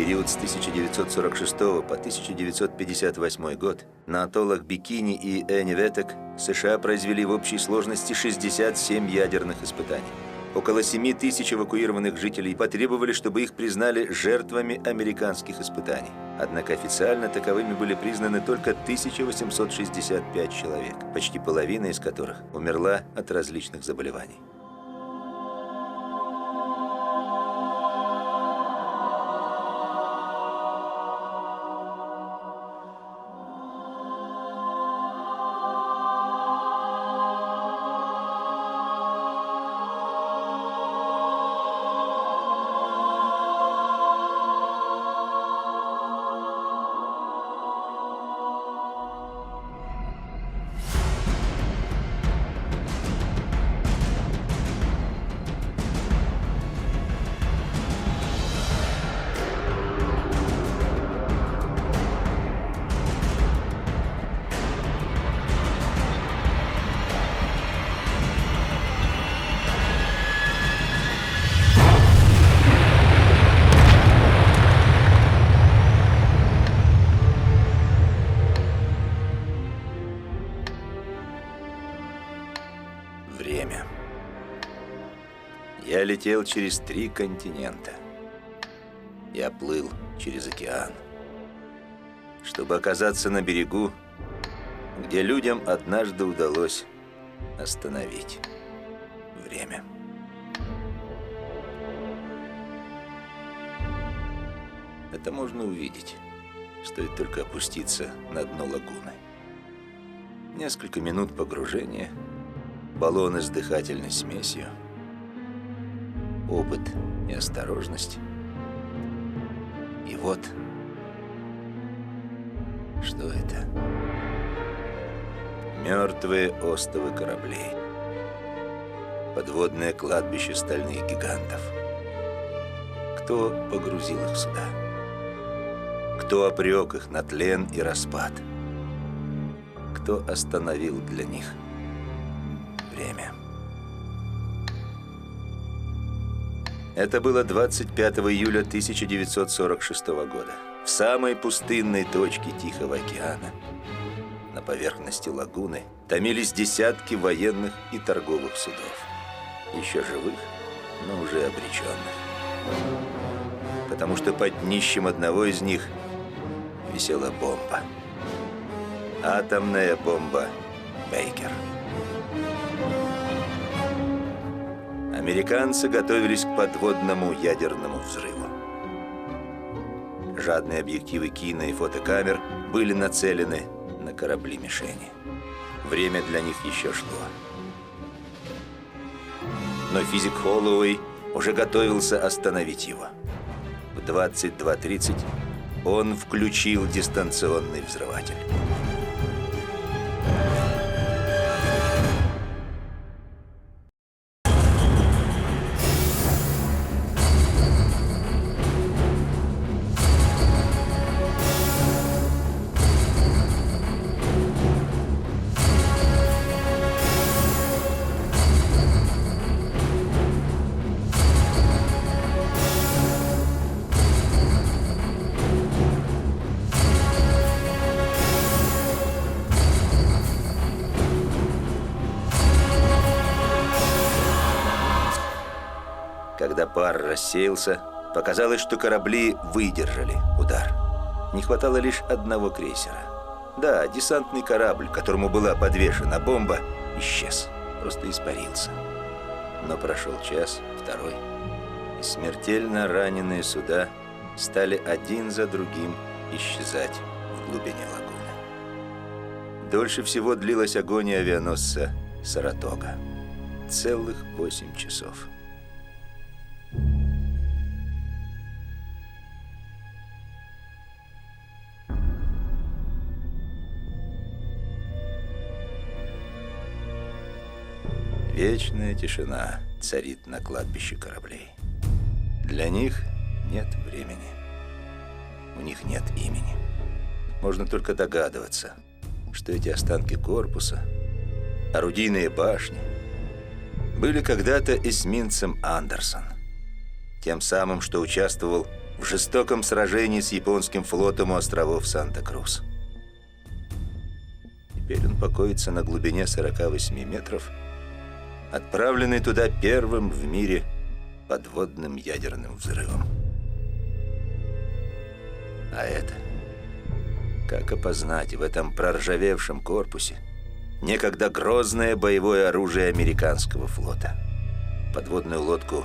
период с 1946 по 1958 год на атоллах Бикини и Эневетек США произвели в общей сложности 67 ядерных испытаний. Около 7 тысяч эвакуированных жителей потребовали, чтобы их признали жертвами американских испытаний. Однако официально таковыми были признаны только 1865 человек, почти половина из которых умерла от различных заболеваний. Время. Я летел через 3 континента. Я плыл через океан, чтобы оказаться на берегу, где людям однажды удалось остановить время. Это можно увидеть, стоит только опуститься на дно лагуны. Несколько минут погружения, баллоны с дыхательной смесью, опыт и осторожность. И вот, что это? Мертвые остовы кораблей. Подводное кладбище стальных гигантов. Кто погрузил их сюда? Кто обрек их на тлен и распад? Кто остановил для них время? Это было 25 июля 1946 года. В самой пустынной точке Тихого океана, на поверхности лагуны, томились десятки военных и торговых судов. Еще живых, но уже обреченных. Потому что под днищем одного из них висела бомба. Атомная бомба Бейкер. Американцы готовились к подводному ядерному взрыву. Жадные объективы кино и фотокамер были нацелены на корабли-мишени. Время для них еще шло. Но физик Холлоуэй уже готовился остановить его. В 22:30 он включил дистанционный взрыватель. Когда пар рассеялся, показалось, что корабли выдержали удар. Не хватало лишь одного крейсера. Да, десантный корабль, которому была подвешена бомба, исчез, просто испарился. Но прошел час, второй, и смертельно раненые суда стали один за другим исчезать в глубине лагуны. Дольше всего длилась агония авианосца «Саратога». Целых 8 часов. Вечная тишина царит на кладбище кораблей. Для них нет времени. У них нет имени. Можно только догадываться, что эти останки корпуса, орудийные башни, были когда-то эсминцем «Андерсон», тем самым, что участвовал в жестоком сражении с японским флотом у островов Санта-Крус. Теперь он покоится на глубине 48 метров, отправленный туда первым в мире подводным ядерным взрывом. А это, как опознать в этом проржавевшем корпусе некогда грозное боевое оружие американского флота? Подводную лодку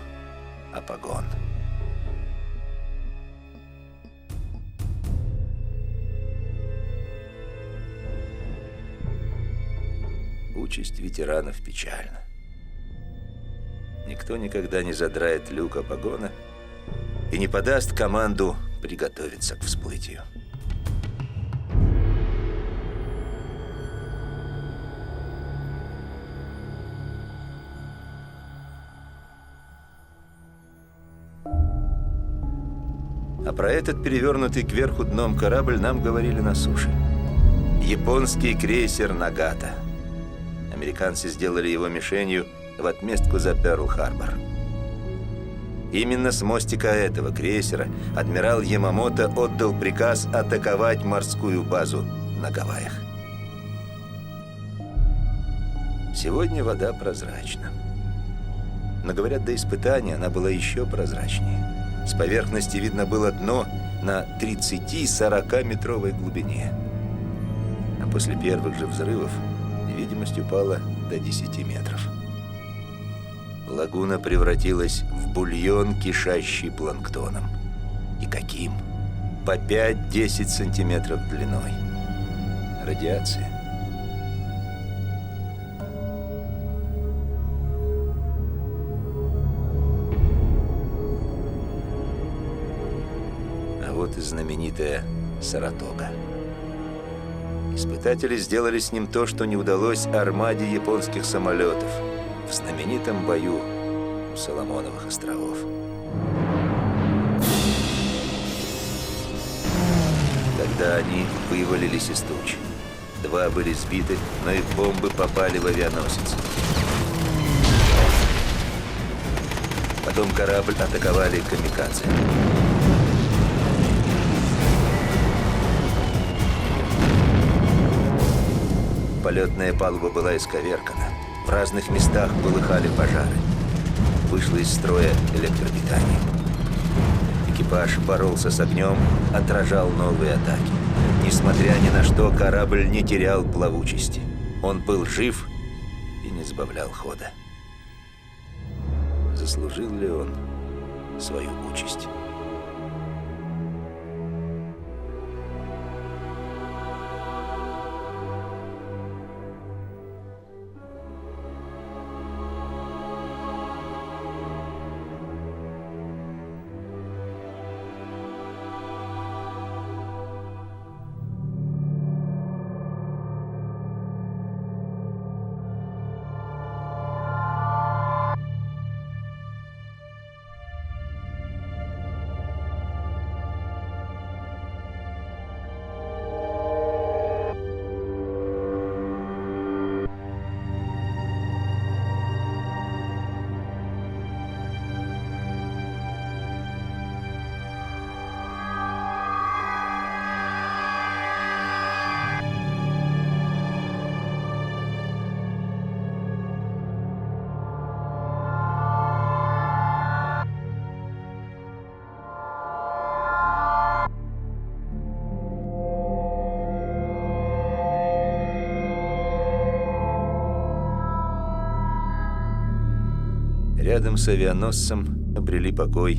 «Апагон». Участь ветеранов печальна. Никто никогда не задрает люк «Апагона» и не подаст команду приготовиться к всплытию. А про этот перевернутый кверху дном корабль нам говорили на суше. Японский крейсер «Нагата». Американцы сделали его мишенью в отместку за Пёрл-Харбор. Именно с мостика этого крейсера адмирал Ямамото отдал приказ атаковать морскую базу на Гавайях. Сегодня вода прозрачна. Но, говорят, до испытания она была еще прозрачнее. С поверхности видно было дно на 30-40-метровой глубине. А после первых же взрывов видимость упала до 10 метров. Лагуна превратилась в бульон, кишащий планктоном. И каким? По 5-10 сантиметров длиной. Радиация. А вот и знаменитая Саратога. Испытатели сделали с ним то, что не удалось армаде японских самолетов в знаменитом бою у Соломоновых островов. Тогда они вывалились из туч. 2 были сбиты, но их бомбы попали в авианосец. Потом корабль атаковали камикадзе. Полетная палуба была исковеркана. В разных местах полыхали пожары. Вышло из строя электропитание. Экипаж боролся с огнем, отражал новые атаки. Несмотря ни на что, корабль не терял плавучести. Он был жив и не сбавлял хода. Заслужил ли он свою участь? Рядом с авианосцем обрели покой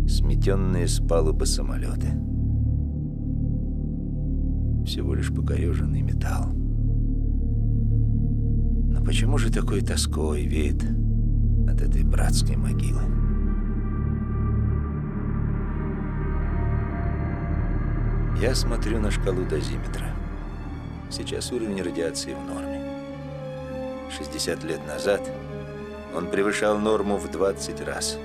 сметенные с палубы самолеты. Всего лишь покореженный металл. Но почему же такой тоской веет от этой братской могилы? Я смотрю на шкалу дозиметра. Сейчас уровень радиации в норме. 60 лет назад он превышал норму в 20 раз.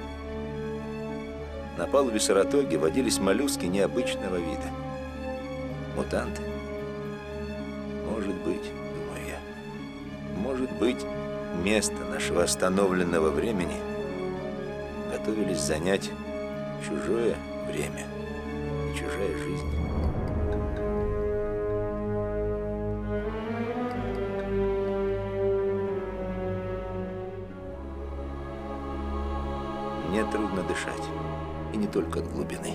На палубе Саратоги водились моллюски необычного вида. Мутанты? Может быть, думаю я. Может быть, место нашего остановленного времени готовились занять чужое время и чужая жизнь. Мне трудно дышать, и не только от глубины.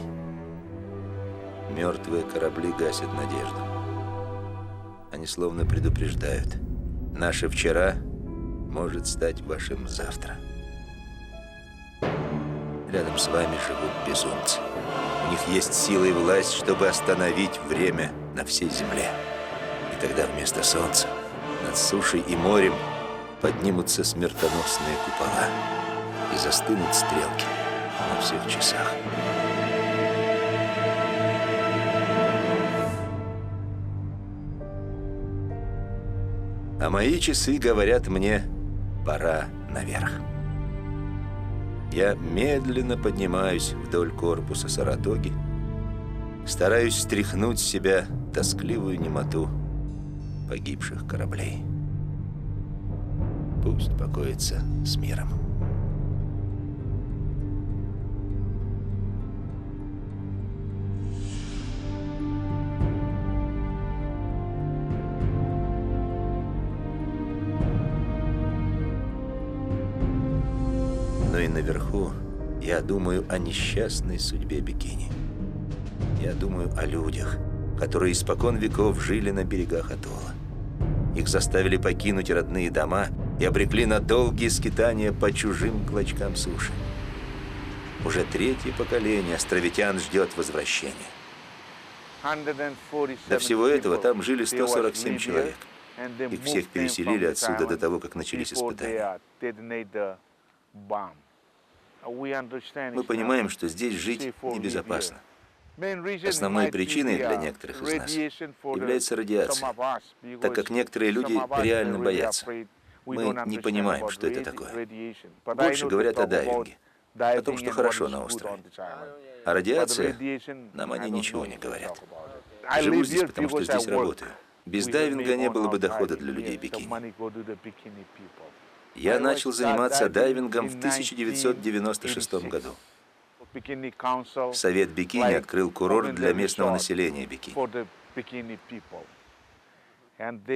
Мертвые корабли гасят надежду. Они словно предупреждают: наше вчера может стать вашим завтра. Рядом с вами живут безумцы. У них есть сила и власть, чтобы остановить время на всей земле. И тогда вместо солнца над сушей и морем поднимутся смертоносные купола и застынут стрелки на всех часах. А мои часы говорят мне: пора наверх. Я медленно поднимаюсь вдоль корпуса Саратоги, стараюсь стряхнуть с себя тоскливую немоту погибших кораблей. Пусть покоится с миром. Но и наверху я думаю о несчастной судьбе бикини. Я думаю о людях, которые испокон веков жили на берегах атолла. Их заставили покинуть родные дома и обрекли на долгие скитания по чужим клочкам суши. Уже третье поколение островитян ждет возвращения. До всего этого там жили 147 человек. Их всех переселили отсюда до того, как начались испытания. Мы понимаем, что здесь жить небезопасно. Основной причиной для некоторых из нас является радиация, так как некоторые люди реально боятся. Мы не понимаем, что это такое. Больше говорят о дайвинге, о том, что хорошо на острове. А радиация, нам они ничего не говорят. Живу здесь, потому что здесь работаю. Без дайвинга не было бы дохода для людей бикини. Я начал заниматься дайвингом в 1996 году. Совет бикини открыл курорт для местного населения бикини.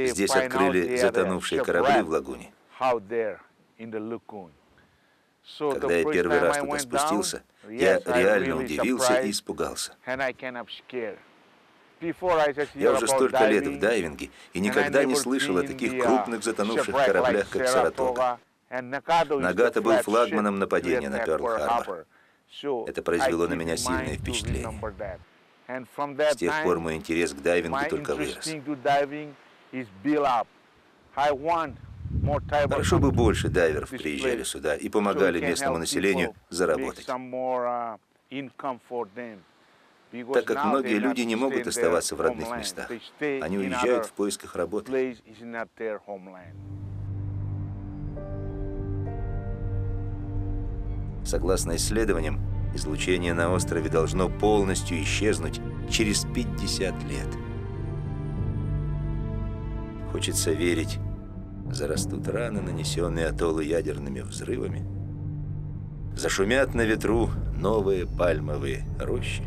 Здесь открыли затонувшие корабли в лагуне. Когда я первый раз туда спустился, я реально удивился и испугался. Я уже столько лет в дайвинге и никогда не слышал о таких крупных затонувших кораблях, как Саратога. Нагата был флагманом нападения на Пёрл-Харбор. Это произвело на меня сильное впечатление. С тех пор мой интерес к дайвингу только вырос. Хорошо бы больше дайверов приезжали сюда и помогали местному населению заработать. Так как многие люди не могут оставаться в родных местах. Они уезжают в поисках работы. Согласно исследованиям, излучение на острове должно полностью исчезнуть через 50 лет. Хочется верить, зарастут раны, нанесенные атоллу ядерными взрывами, зашумят на ветру новые пальмовые рощи,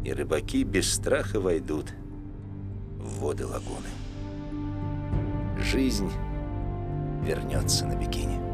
и рыбаки без страха войдут в воды лагуны. Жизнь вернется на бикини.